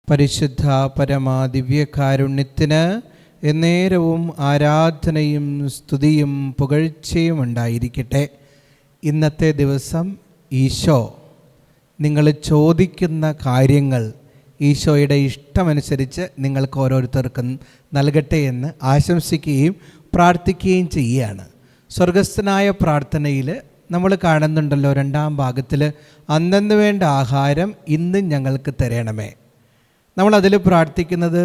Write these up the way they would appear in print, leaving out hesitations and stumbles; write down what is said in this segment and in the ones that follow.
പരിശുദ്ധ പരമാ ദിവ്യകാരുണ്യത്തിന് എന്നേരവും ആരാധനയും സ്തുതിയും പുകഴ്ചയും ഉണ്ടായിരിക്കട്ടെ. ഇന്നത്തെ ദിവസം ഈശോ നിങ്ങൾ ചോദിക്കുന്ന കാര്യങ്ങൾ ഈശോയുടെ ഇഷ്ടമനുസരിച്ച് നിങ്ങൾക്ക് ഓരോരുത്തർക്കും നൽകട്ടെ എന്ന് ആശംസിക്കുകയും പ്രാർത്ഥിക്കുകയും ചെയ്യുകയാണ്. സ്വർഗസ്ഥനായ പ്രാർത്ഥനയിൽ നമ്മൾ കാണുന്നുണ്ടല്ലോ, 2-ാം ഭാഗത്തിൽ അന്നന്ന് വേണ്ട ആഹാരം ഇന്ന് ഞങ്ങൾക്ക് തരണമേ. നമ്മളതിൽ പ്രാർത്ഥിക്കുന്നത്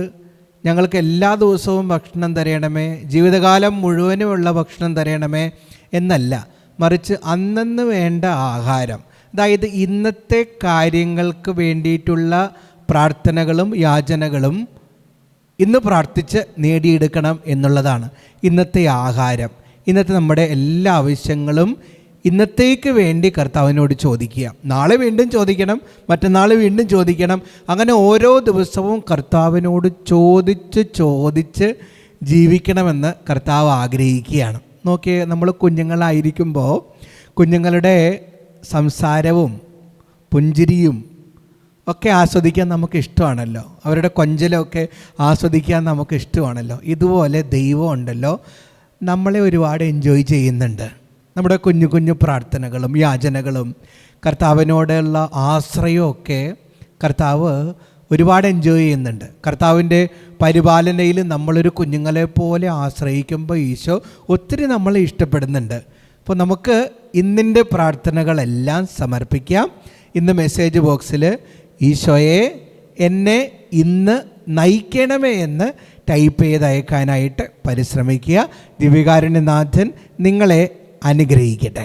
ഞങ്ങൾക്ക് എല്ലാ ദിവസവും ഭക്ഷണം തരണമേ, ജീവിതകാലം മുഴുവനുമുള്ള ഭക്ഷണം തരണമേ എന്നല്ല, മറിച്ച് അന്നന്ന് വേണ്ട ആഹാരം, അതായത് ഇന്നത്തെ കാര്യങ്ങൾക്ക് വേണ്ടിയിട്ടുള്ള പ്രാർത്ഥനകളും യാചനകളും ഇന്ന് പ്രാർത്ഥിച്ച് നേടിയെടുക്കണം എന്നുള്ളതാണ് ഇന്നത്തെ ആഹാരം. ഇന്നത്തെ നമ്മുടെ എല്ലാ ആവശ്യങ്ങളും ഇന്നത്തേക്ക് വേണ്ടി കർത്താവിനോട് ചോദിക്കുക. നാളെ വീണ്ടും ചോദിക്കണം, മറ്റന്നാൾ വീണ്ടും ചോദിക്കണം. അങ്ങനെ ഓരോ ദിവസവും കർത്താവിനോട് ചോദിച്ച് ജീവിക്കണമെന്ന് കർത്താവ് ആഗ്രഹിക്കുകയാണ്. നോക്കിയേ, നമ്മൾ കുഞ്ഞുങ്ങളായിരിക്കുമ്പോൾ കുഞ്ഞുങ്ങളുടെ സംസാരവും പുഞ്ചിരിയും ഒക്കെ ആസ്വദിക്കാൻ നമുക്ക് ഇഷ്ടമാണല്ലോ. അവരുടെ കൊഞ്ചലൊക്കെ ആസ്വദിക്കാൻ നമുക്ക് ഇഷ്ടമാണല്ലോ. ഇതുപോലെ ദൈവം ഉണ്ടല്ലോ, നമ്മളെ ഒരുപാട് എൻജോയ് ചെയ്യുന്നുണ്ട്. നമ്മുടെ കുഞ്ഞു കുഞ്ഞു പ്രാർത്ഥനകളും യാചനകളും കർത്താവിനോടുള്ള ആശ്രയമൊക്കെ കർത്താവ് ഒരുപാട് എൻജോയ് ചെയ്യുന്നുണ്ട്. കർത്താവിൻ്റെ പരിപാലനയിൽ നമ്മളൊരു കുഞ്ഞുങ്ങളെ പോലെ ആശ്രയിക്കുമ്പോൾ ഈശോ ഒത്തിരി നമ്മളെ ഇഷ്ടപ്പെടുന്നുണ്ട്. അപ്പോൾ നമുക്ക് ഇന്നിൻ്റെ പ്രാർത്ഥനകളെല്ലാം സമർപ്പിക്കാം. ഇന്ന് മെസ്സേജ് ബോക്സിൽ ഈശോയെ എന്നെ ഇന്ന് നയിക്കണമേ എന്ന് ടൈപ്പ് ചെയ്ത് അയക്കാനായിട്ട് പരിശ്രമിക്കുക. ദിവ്യകാരുണ്യനാഥൻ നിങ്ങളെ അനുഗ്രഹിക്കട്ടെ.